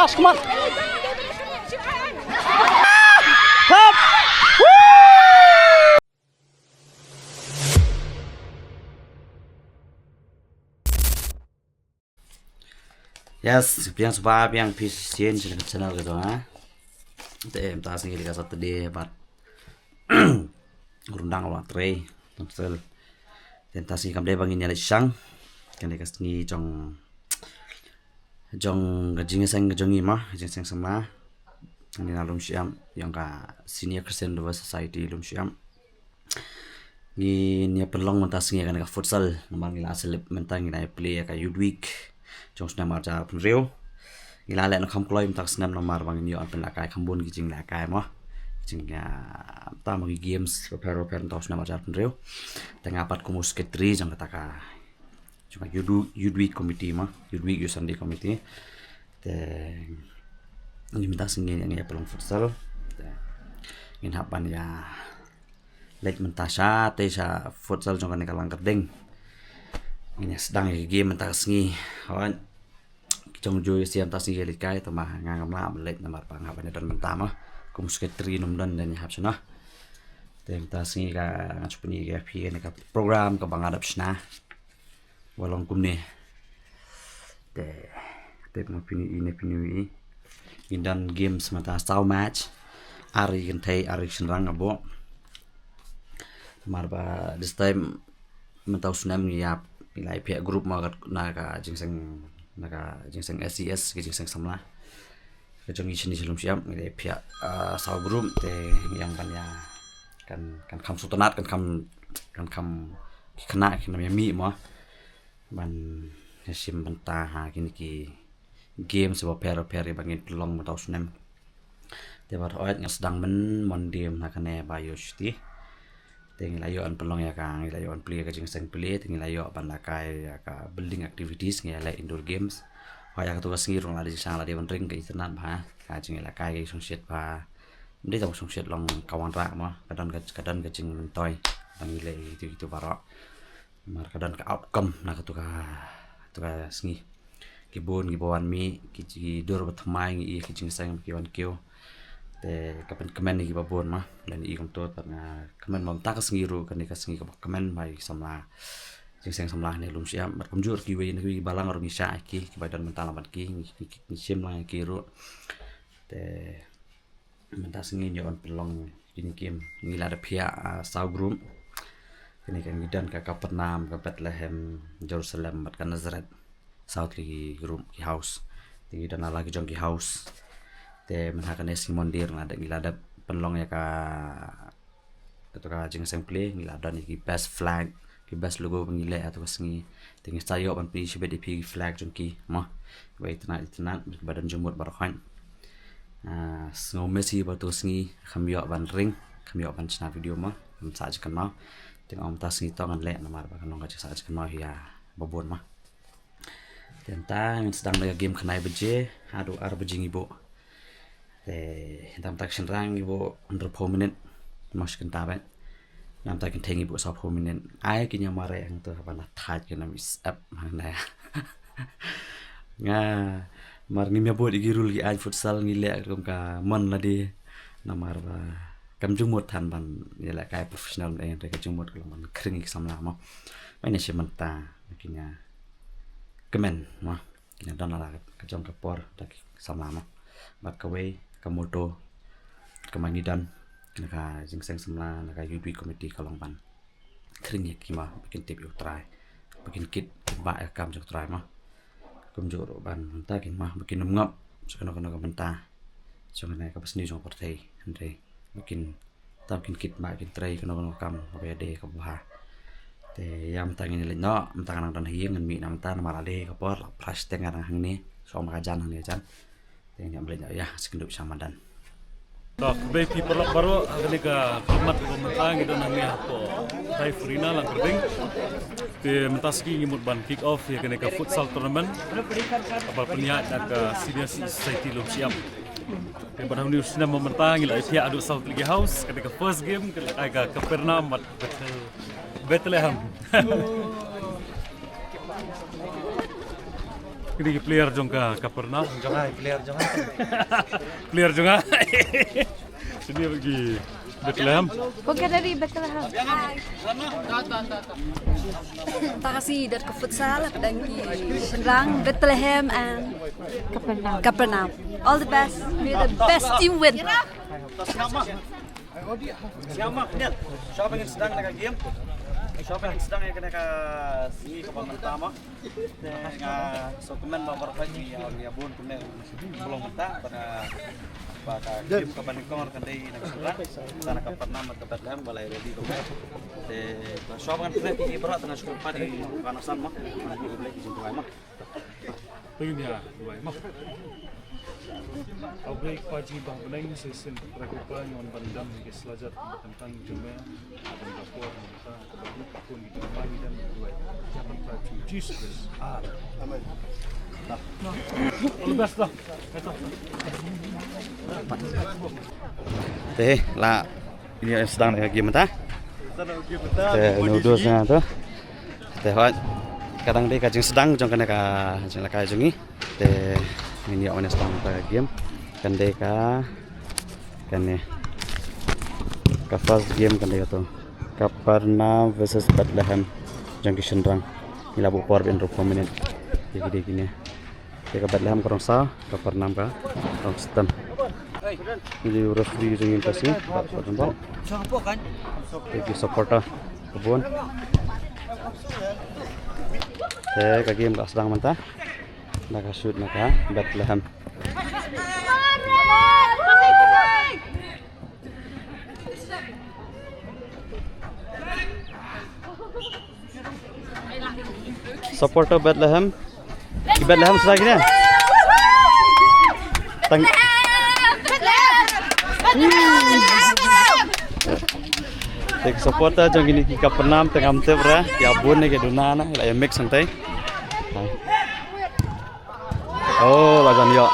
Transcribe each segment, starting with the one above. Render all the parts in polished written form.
Josh, come on. Top. Yes, biang sebab yang pisien channel gitu Tem ta sing liga satu dia bat. Rundang wa tre. Tel. Tentasi kam dia bangin nyali sang. Kan dia kasni jong gajing jong ima, gajing sang sama. Ini nalum siam yang ka Senior Christian Law Society lum siam. Ni pelong mentas ngi kan ka futsal, namang ila selip mentang ila play ka youth week. Jong sna marja pun rio. Ila le no kham kloi mentak snam nomar bangin yo pen lakai khambun gijing lakai mo. Jingga ta magi games pero tau sna marja pun rio. Tengah pat kumus ketri jang kataka. Cuma youth week committee ma, youth week yo Sunday committee. Ini minta singin yang ya pelong futsal. In hapan ya lek mentasha te sa futsal jong kan kalang kerding. Ini sedang game mentas ngi. Hawan jong jo siam tas ngi likai to mah ngangam la lek namar pang hapan dan mentama. Kum sekretari num dan hap suna. Te mentas ngi ka ngapuni ya pi ka program ka bangadap sna. Walong kumne. Te mo pini indan games mata style match ari kan thai ari senrang abo marba this time mentau sunam ya ilai pihak grup naga jingseng SES ke jingseng samla ke jong isini selum siap ilai pihak saw group te yang kan ya kan kam sutonat kan kam kena namanya mi mo ban sim bentah ha kini ki game sebab peri bangin pelong mentau sunam tebar oet nga sedang mondiem nakane bayusti ting layo an pelong ya kang layo an play ka jingseng play ting layo ban lakai ya ka building activities nge la indoor games waya ka tugas ngirong la di sang la di ring ke internet ba ka jing lakai ke songset ba ndi tong songset long kawan ra mo kadon ka jing mentoy bang ile itu barok mar kadon ka outcome na ka tuka sngi kibon gibawan mi ki dur batmai ngi ki jingseng kiwan kyo te kapan kemen ni babon mah dan i kom tot na kemen mong tak sengiru kan ka sengi ka kemen bai samla jingseng samla ne lum siam mat komjur ki we ni balang or ngisa ki badan mental mat ki ni sim la ki ru te menta sengi nyon pelong ini game ngila da pia saugrum ini kan gidan ka Kapernaum ka Bethlehem Jerusalem mat kan Nazareth South Ligi group ki house tinggi dan lagi jong ki house te menhakan Simon dir ada ngilada penlong ya ka itu ka jingseng play ngilada ni ki best flag ki best logo ngile atau sengi tinggi sayo ban pi sibe di flag jong ki mah wait tonight badan jumut barakhan snow Messi batu sengi khamyo ban ring khamyo ban chna video mah saja kan mau tengok om tas ni tongan le namar ba kan ka saja kan mau ya babon mah tentang sedang dalam game kenai beje aduh bejing ibu tam tak senrang ibu under 4 minit mas kan tabat nam tak kan ibu 4 minit ai kinya mare yang tu apa nak thaj kan mis up mana nga mar ni mebot igirul gi ai futsal ngile rom ka mon la di namar ba kam jumut tan ban ya la kai professional yang ka jumut kalau man kring samla mo mai si menta kinya kemen mah kina dan ala kajong kapor dak samlama bat kawe kamoto kemangidan kina ka jingseng samla na ka yubi committee kalong ban kring kima bikin tip yo try bikin kit ba kam jok try mah kumjur ban ta kin mah bikin ngap sekono kono ka benta songane ka pasni jong portei andre bikin tam bikin kit ba bikin try kono kam ba de ka bah te yam tangin le no mtangan dan hieng mi nam tan marale kapor plastik ngarang hang ni so makajan hang ni jan te nyam le ya sekendup samadan tak be people baru agni ka format ko mentang itu nang ya po tai furina lang kerding te mentaski ngimut ban kick off ya kene ka futsal tournament apa peniat ka senior society lum siam yang pada hari ini mementang ila pihak adu South League House ketika first game ke Kapernaum Bethlehem. Ini player jongka Kapernaum. Jangan player jangan. Player juga. Sini lagi Bethlehem. Bukan dari Bethlehem. Terima kasih dari ke futsal dan di Serang, Bethlehem and Capernaum. All the best. May the best team win. Siapa niat? Siapa yang sedang nak game? Siapa yang sedang yang kena si kapal pertama? Dengan dokumen bawa pergi ya bun kena belum minta pada game kapan kong kan dari nak serang sana kapal nama tempat lem balai ready kong. Siapa yang kena tinggi berat dengan skor padi karena sama nanti boleh kisah dua mah. Begini ya, dua mah. Awak pagi bangun sesin rakupan yang bandam di selajat tentang jumlah dan lapor kita kebetulan pun di pagi dan dua jangan pagi Jesus amen. All the best lah. Teh lah ini yang sedang nak game ta? Teh nudusnya tu. Teh hot kadang dia kajing sedang jong kena kajing lakai jongi. Teh ini orang sedang nak game. Kan dia kan ni first game kan dia tu. Capernaum versus Bethlehem jong Kishendrang. Ini labu power bin rupa minit. Jadi gini. Dia Bethlehem korang sah, Capernaum ka korang setan. Ini referee jengin pasi, tak sempat. Siapa kan? Jadi supporter kebun. Kaki yang sedang mentah. Nak shoot nak Bethlehem. Supporter Bethlehem. Di Bethlehem sudah gini. Tek supporter jong gini ki Capernaum tengam tebra ya bun ni ke dunana la mix santai. Oh, lagan yo.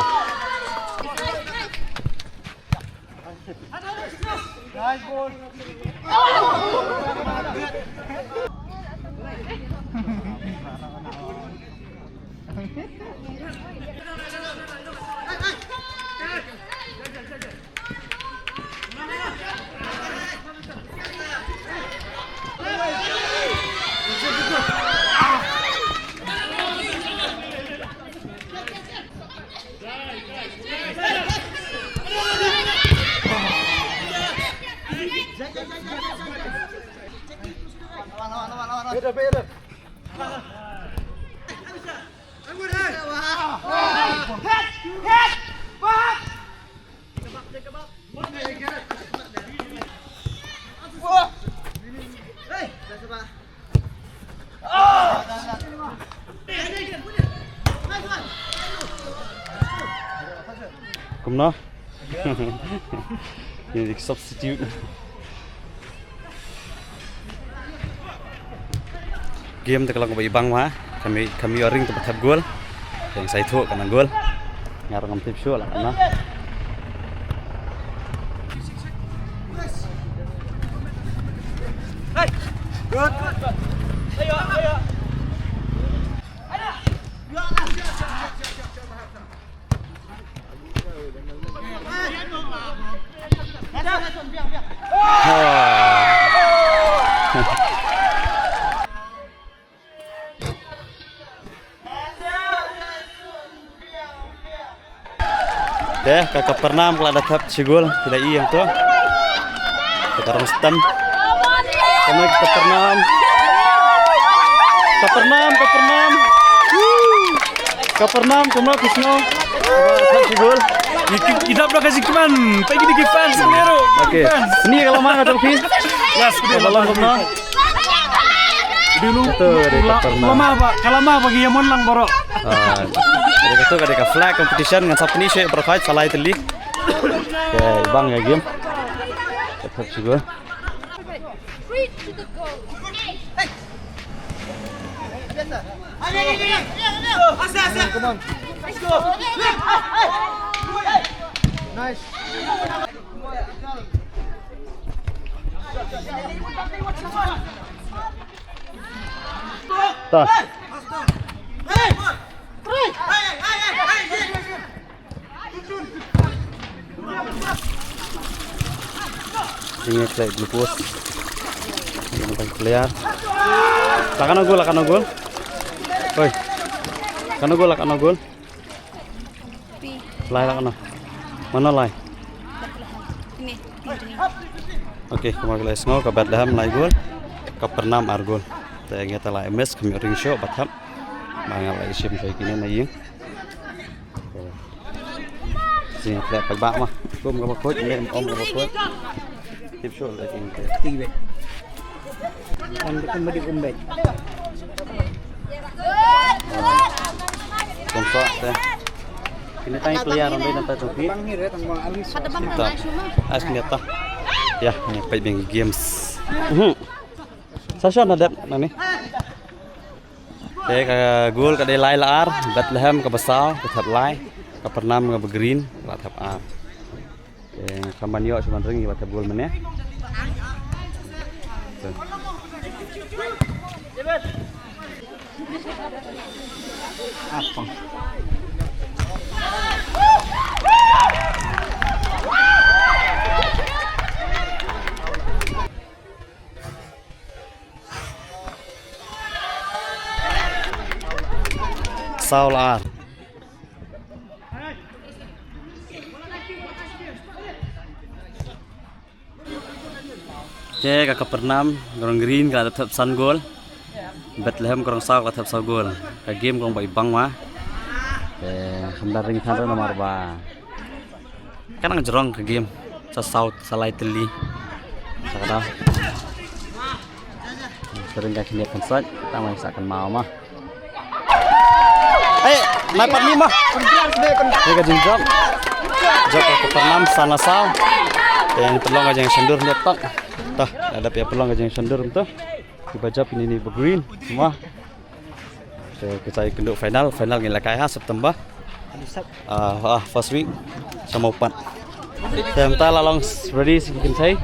Kumno. Ini substitute. Game tu kalau kau ibang mah, kami orang tu bertap gol, yang saya tu kena gol, ngarang ngam tip show lah kena. Good. Ayo. Deh, ke Capernaum kalau ada tap sigul tidak iya tu. Sekarang stand. Kamu ke Capernaum. Capernaum, kamu kisno. Tap sigul. Kita berapa kasih cuman pergi di fans sendiri. Okey. Ini kalau mana tu Pi? Yes, Kalau kamu. Dulu Capernaum. lama pak, kalama bagi yang lang borok. Jadi itu ada flag competition dengan siapa ni saya berfight salah itu li. Okay, bang ya game. Tetap juga. Come on. Let's go. Nice. Tak. Hey! sini play glukos. Ini bagi player. Lakan gol. Oi. Kan gol. Lai lakan. Mana lai? Ini. Oke, kembali lagi ke Bethlehem lai gol. Kapernaum argol. Tayangnya telah MS kami ring show bathap. Mangal lagi sim saya kini naik. Sini play pai bak mah. Gom gak bakot, ini om gak bakot. Tip show lagi ini. Tiga. Kan beri umbet. Konsol teh. Ini tanya player orang lain nampak tuh. Panggil ya tanggung alis. Mantap. As nyata. Ya, ini pai bang games. Sasha ada nani. Oke, gol kadai lai laar, Bethlehem ke besar, ke thap lai, Kapernaum ke green, ke thap ar. Oke, kamanyo cuma ring ke thap gol mana? Apa? Saul ar. Oke, ke Kapernaum, orang green ke thap sun gol. Bethlehem kurang Saul ke thap Saul gol. Ke game kurang bai bang mah. Hendak ring tanda nomor ba. Kan ang jerong ke game sa South salai teli. Sakada. Sering ka kini konsol, kita mai sakan mau mah. Dapat 5. Ini ka jinjok. Jok ke Kapernaum sana Saul. Yang pelong aja yang sendur letak. Tah, ada pihak pelong aja yang sendur tu. Dibaca ini green semua. Kita ikut final ngelakai September. First week sama upan. Kita lalang ready sekian saya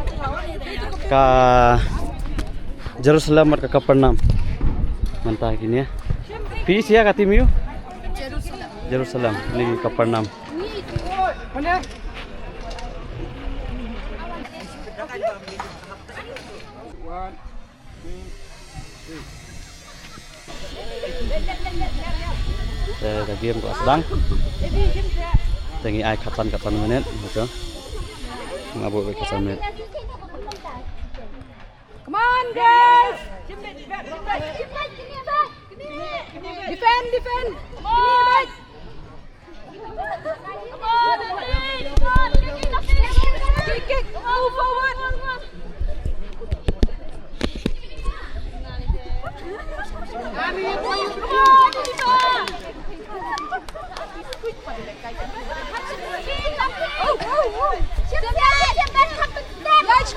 ke Jerusalem ke Kapernaum. Mantap gini ya. Peace ya kata Miu. Jerusalem ini Kapernaum. Game kok sedang. Tengi ai kapan menit, betul. Ngabuk kapan menit. Come on guys. Defend. Come on. Kick. Move forward.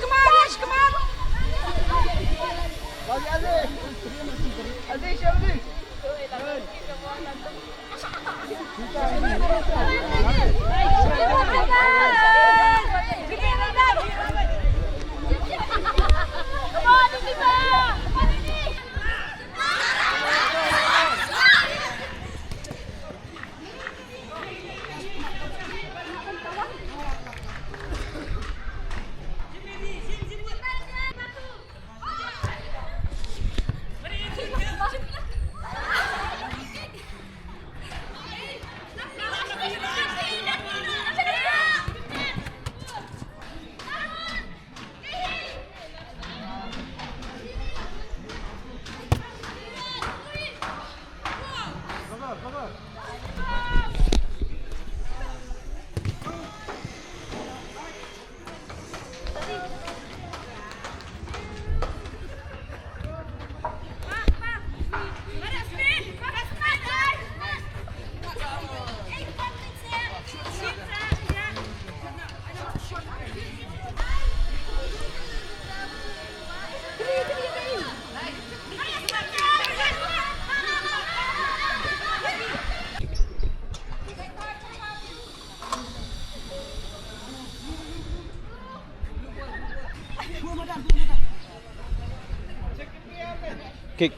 Raj, come on. Kick.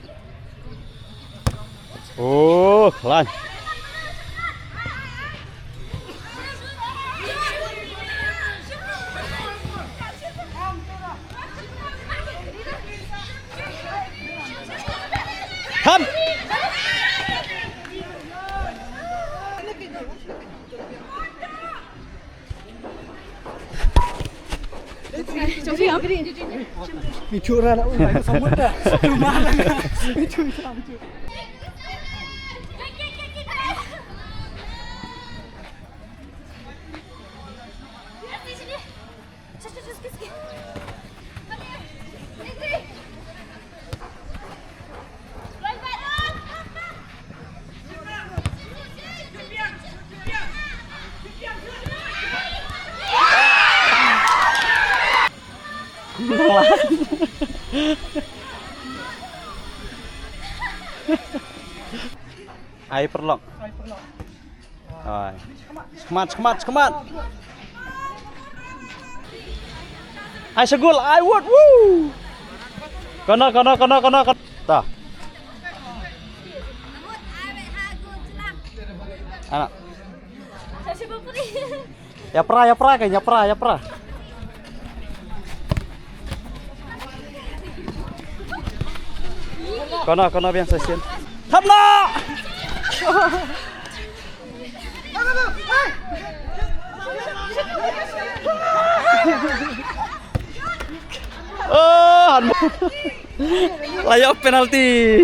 Oh, lan. Ai perlong. Rồi. Semangat. Ai segul, ai wood. Woo. Kono. Tah. Anak. Ya pra kayaknya pra. Kono biang session. Hamla. Oh, layak penalti.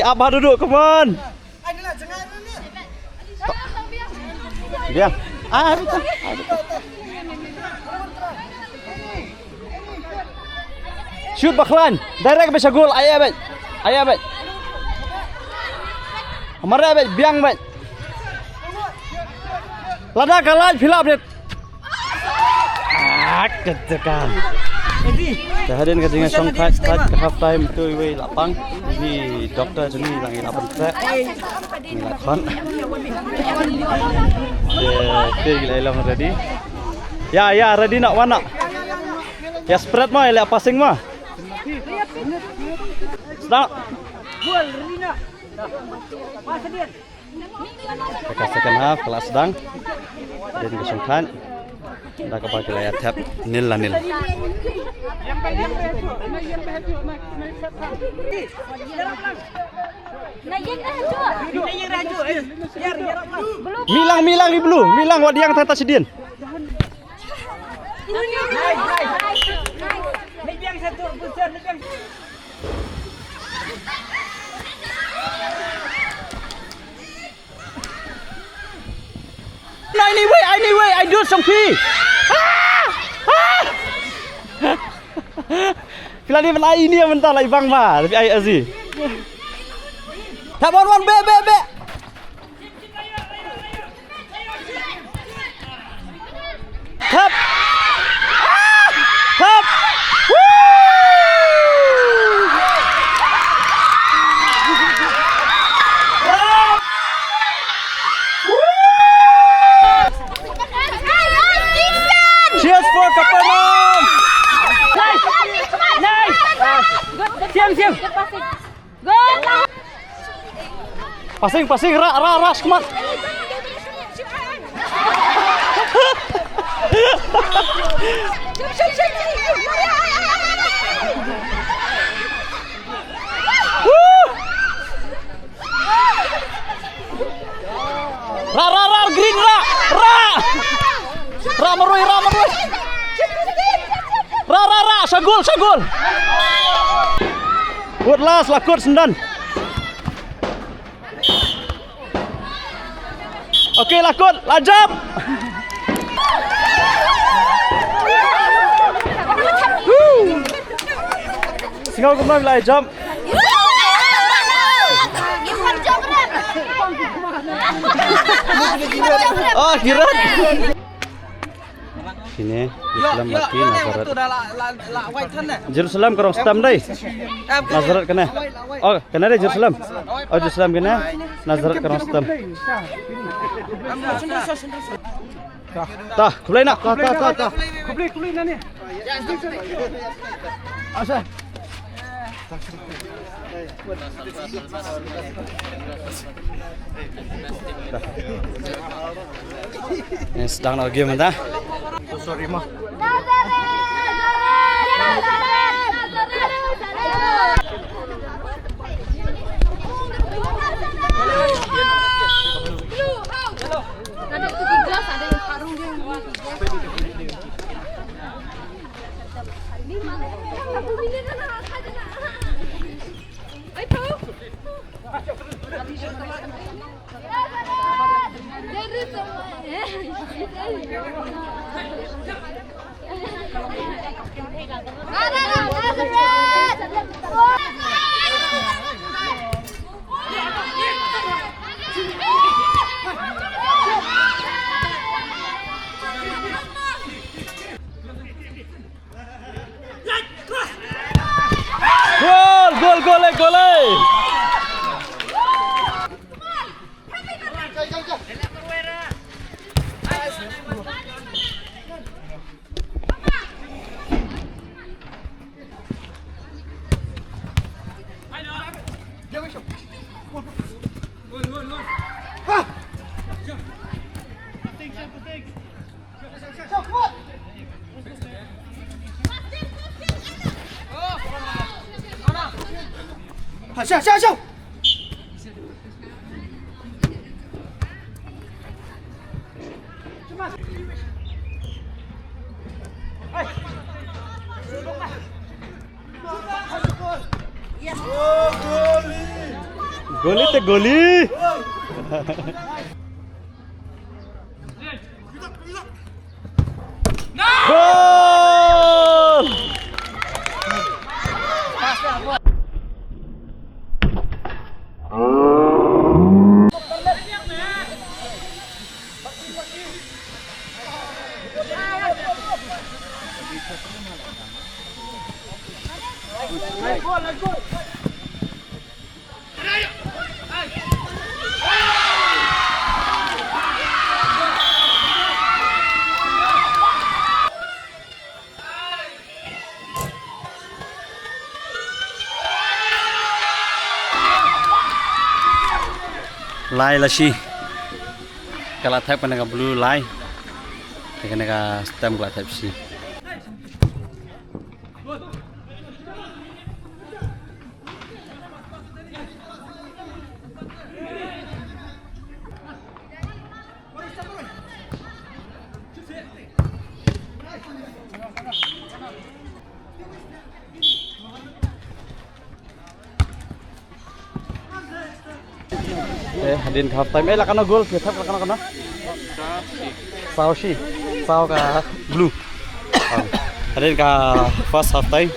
Abah duduk, come on. Biang. Betul. Shoot baklan. Direct bisa gol. Ayah bet. Hamarai bet, biang bet. Lada kalah filap bet. Ketekan. Kehadiran dengan song fight ke half time tu we lapang. Ini doktor sini lagi lapang track. Lapang. Dia gila ready. Ya ready nak mana? Ya spread mah, ya passing mah. Stop. Gol Rina. Second half kelas sedang. Dan kesungkan. Dah kepala layar tap nil. Milang di blue. Milang wad yang tata sedien. No, anyway, I do some pee. Bila dia menai ini yang mentah lah ibang mah, tapi ai azi. Tap on be. Tap. Tap. Cheers for Kapanong. Nice. Siap. Good. Passing, ras kemat. Ra, green ra. Ra marui. Ra, sagul. Good last, lakut sendan. Okey, lakut, lajap. Singaw kembali lah jump. Oh, kira. Sini, Jerusalem mati Nazaret. Jerusalem kerong stam dai. Nazaret kena. Oh, kena dai Jerusalem. Oh, Jerusalem kena. Nazaret kerong stam. Tah, kulai nak. Tah. Kulai nak ni. Asa. Ini sedang lagi mana? Sorry mah. Gol. Siap. Goli. Gol! Lai là gì? Cái là thép này là blue lai, cái này là stem là thép gì? Hadin half time lah kana gol kita kana sao ka blue hadin ka first half time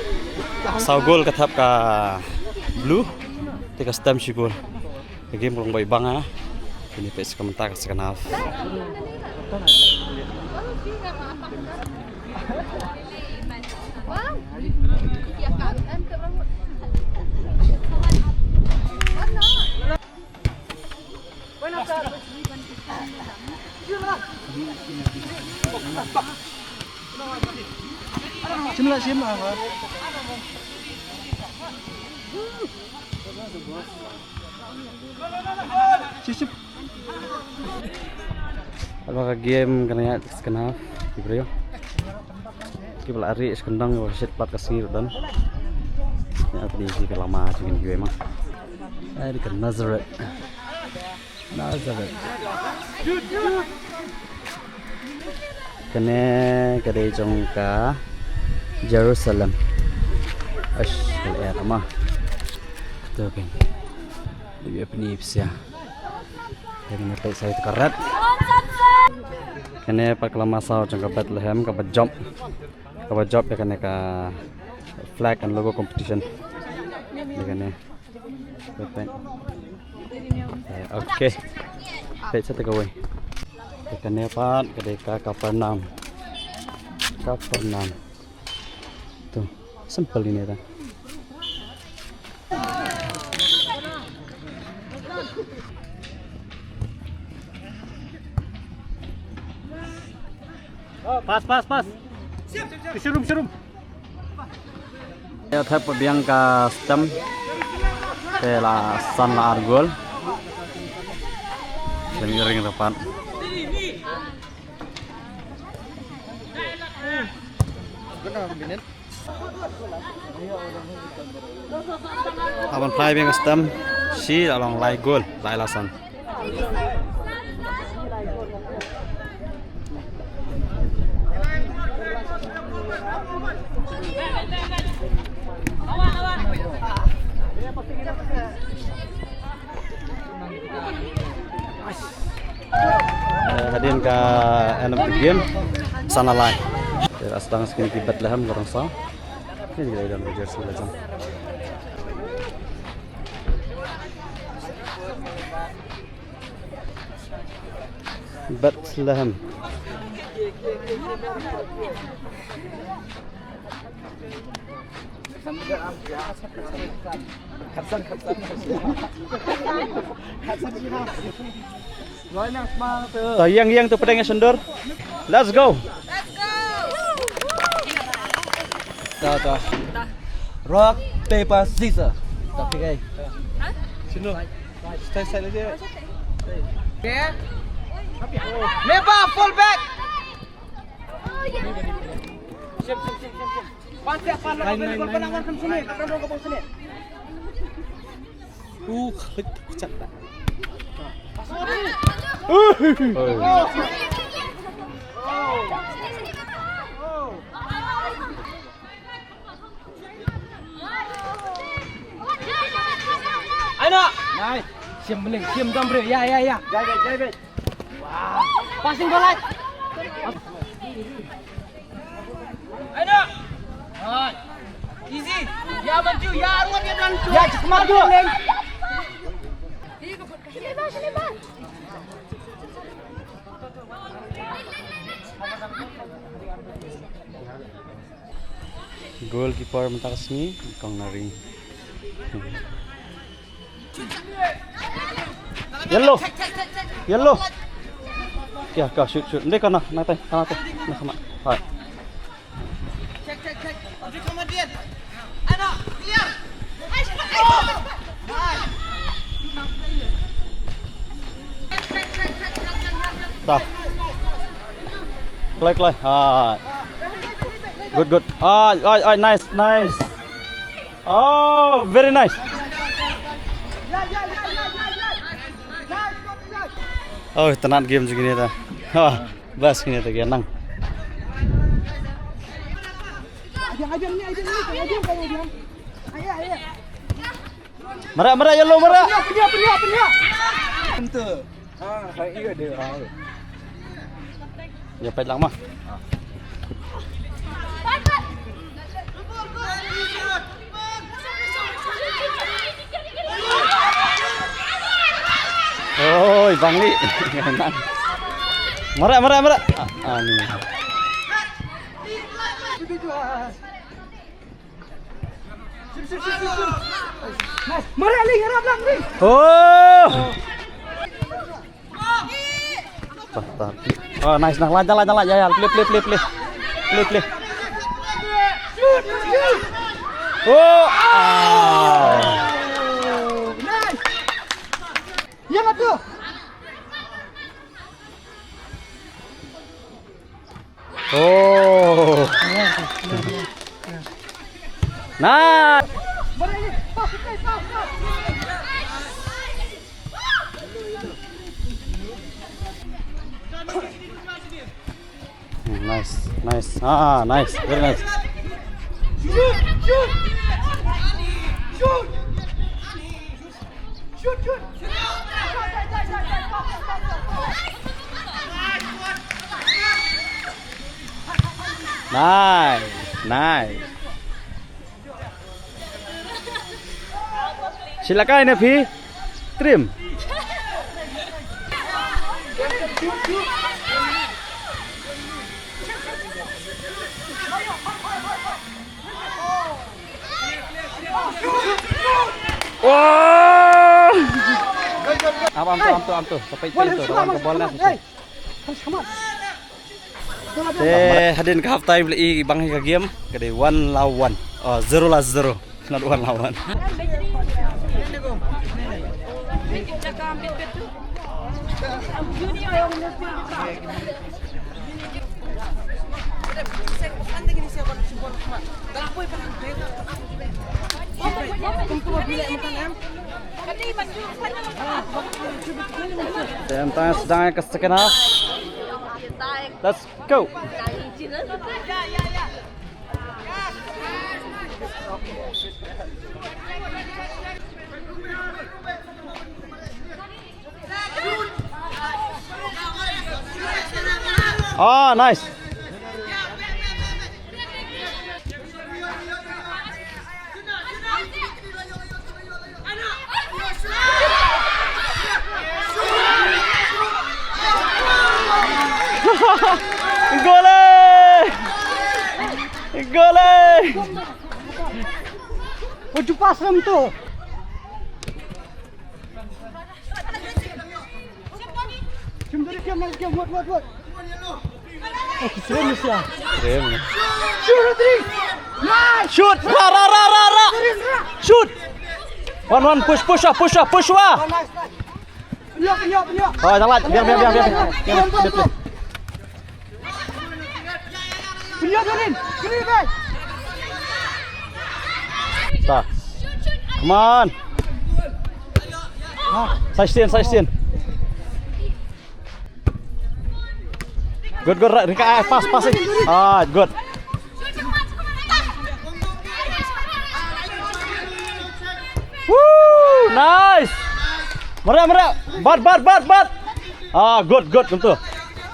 sao gol ka thap ka blue tika stem shi gol game long bay banga ini pes komentar second half Sim lah. Sip. Apakah game kena second half bro? Kita lari sekendang wasit pat kasir dan ya tadi sih lama cingin gue emang. Di ke Nazareth. Kene kedai jongka Jerusalem. Kalau mah, tuh kan, lebih penipis ya. Jadi nanti saya karet. Kene pak lama sao jongka Bethlehem kabat job ya kene ka flag and logo competition. Kene. Oke. Baik saya take away. Kene pak kedai ka Kapernaum. Tuh, simple ini dah. Pas. Serum. Ya thap biang ka stem. Tela san la argol. Ring depan. Awan play biang stem. Si along lai gol, lai lasan. hadin ka end of the game sana lai. Sedang skin ki Bethlehem orang sa. Ini dia dalam jersey legend. Bethlehem. Yang tu pedangnya sendur. Let's go. Dah. Rock, paper, scissors. Tak fikir. Sini. Stay aja. Okay. Meba, fall back. Siap. Pantai pan gol penangan ke sini. Dorong ke bawah sini. Kecak tak. Ayo. Nice. Siam bening, siam gambre. Ya. Jai. Wow. Passing bola. Ayo. Easy. Ya maju, ya ruat ya dan. Ya maju. Sini, Bang. Goalkeeper mentas ni kang nari. Yellow. Ya, kau shoot. Ndek kana, nate. Nah sama. Hai. Check. Objek kemudian. Ayo, clear. Dah. Play. Good. Nice. Oh, very nice. Oh, tenang game segini dah. Bas ini tu genang. Merah yellow. Penyak. Tentu. Iya dia. Ya pait lang mah. Oh, Bang Li. Marah. Ni. Marah Li, harap lang Li. Oh. Oh, nice. Nah, lanjut. Ya. Play. Oh. Nice. Ya tu. Oh. Nah. Nice. Nice. Very nice. Shoot. Nice. Silakan Nevi. Trim. Wah. Am tu. Sampai itu orang ke bola. Hadin ke half time i bang ka game kade 1-1. Oh 0-0. Not 1-1. Dan sedang ke second half. Let's go. Ah, nice. Gole! Gole! Ojo pasram tu. Jom dari kiam, buat. Oh, keren Musa. Keren. Shoot, Rodri. Nice. Shoot! Ra! Shoot! One, push wah. Nice. Lihat. Oh, jangan. Biar. Lihat, Dorin. Kiri, guys. Stop. Come on. Side stand. Good. Rika, pass. Ah, good. Woo, nice. Merah. Bat. Ah, good. Tentu.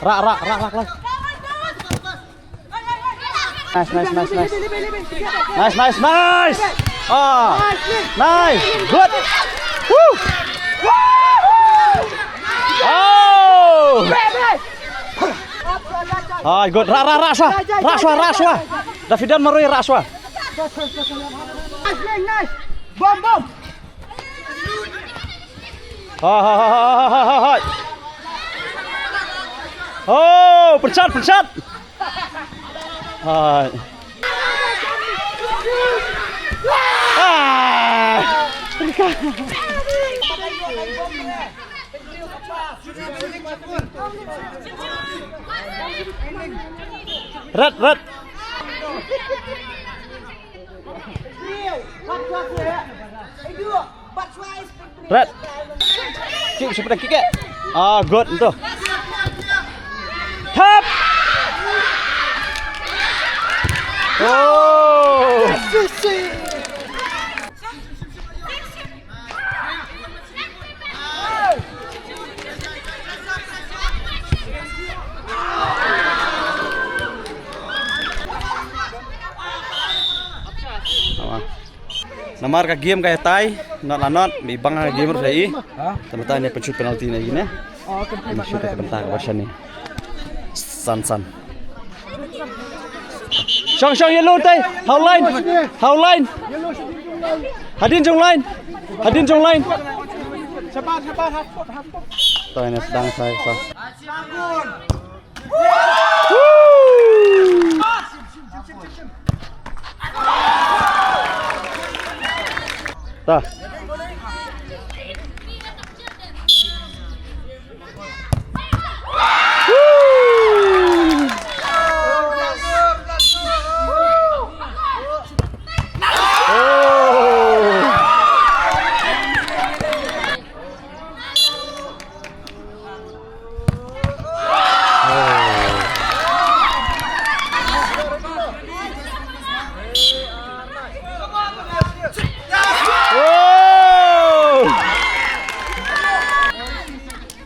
Rak lah. Nice. Ah, nice. Good. Woo. Oh. Ah, good. Raswa. Davidan Marui Raswa. Nice. Bom. Hai. Oh, pencet. Hai. Red. Red. Cik, cepat kick. Ah, good itu. Tap. Oh. Namar ka game kaya tay, not, ibang ka gamer sa Tama niya shoot penalty na yun shoot ka bentang ka siya ni. San. Shang yellow tay, how line. Hadin jong line. Sabar. Tay na sedang saya. Tah.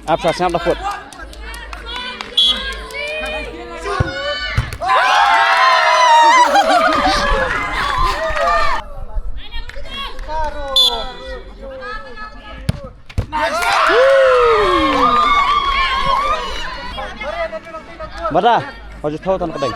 Absa snap dah put. Bada, ojo tahu tanah pedang.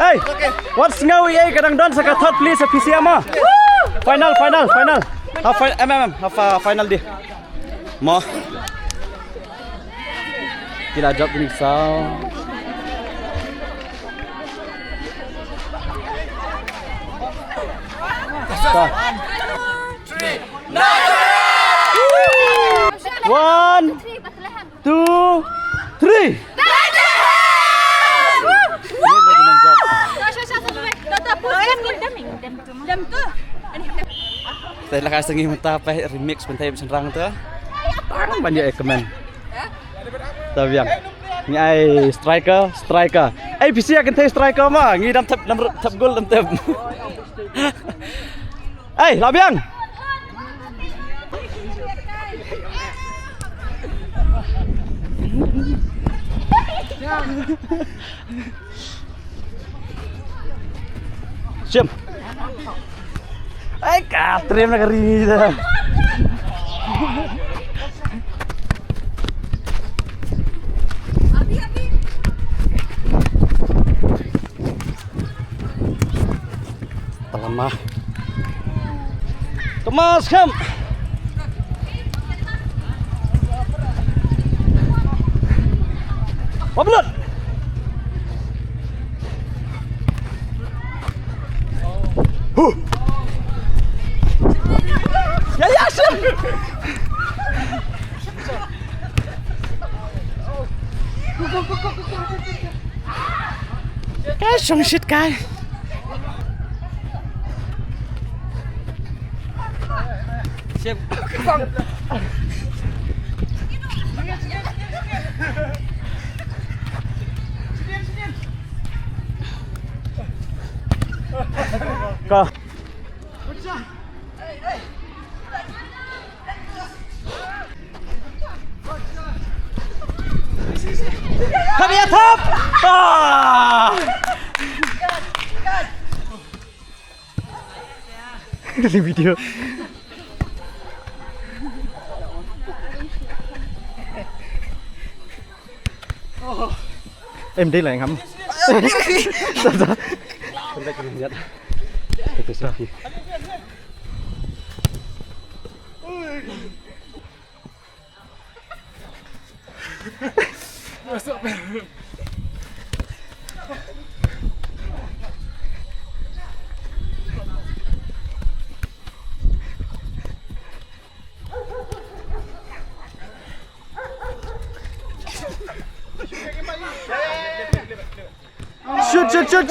Hey, what's ngawi kadang don saka third place sa PCM mo. Final. Final di. Mo. Kila job ni sao. Sa. 3, 9. 1, 2, 3. Saya nak kasih minta apa remix bentai senrang tu. Tang banyak komen. Tapi yang ni ai striker. Ai PC akan tay striker mah, ngi dam tap gol dam tap. Ai, Labiang. Siap. Ai katrim nak ringi dah. Lama. Kemas kam. Wablut. Ya siap. Cái sông shit cái. Siap. Kau. Kami atap. Ini video. Em đi lại ngắm. Không đây cần nhất. Từ sau khi. Shoot.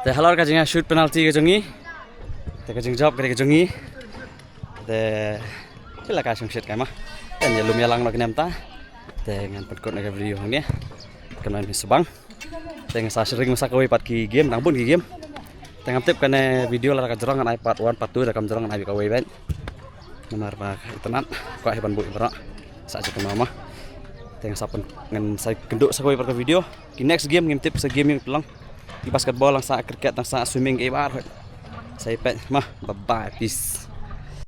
Teh halor kajengnya shoot penalti kajengi. Teh kajeng job kare kajengi. Teh kila kasih shoot kai mah. Dan ya lumia lang nak nemta. Teh ngan petkot nak video ni. Kemain di Subang. Teh ngasa sering masa kau ipat ki game, nangpun ki game. Teh ngaptip kena video lara kajerang ngan iPad 1, part 2 rekam jerang ngan kau event. Nomor pak itenan, kau heban bu berak. Saat cek mama. Teh ngasa pun ngan saya genduk sakau ipat video. Ki next game ngintip se game yang pelang. Di basketball lang sa cricket lang sa swimming ke ibar. Saya pet mah bye bye peace.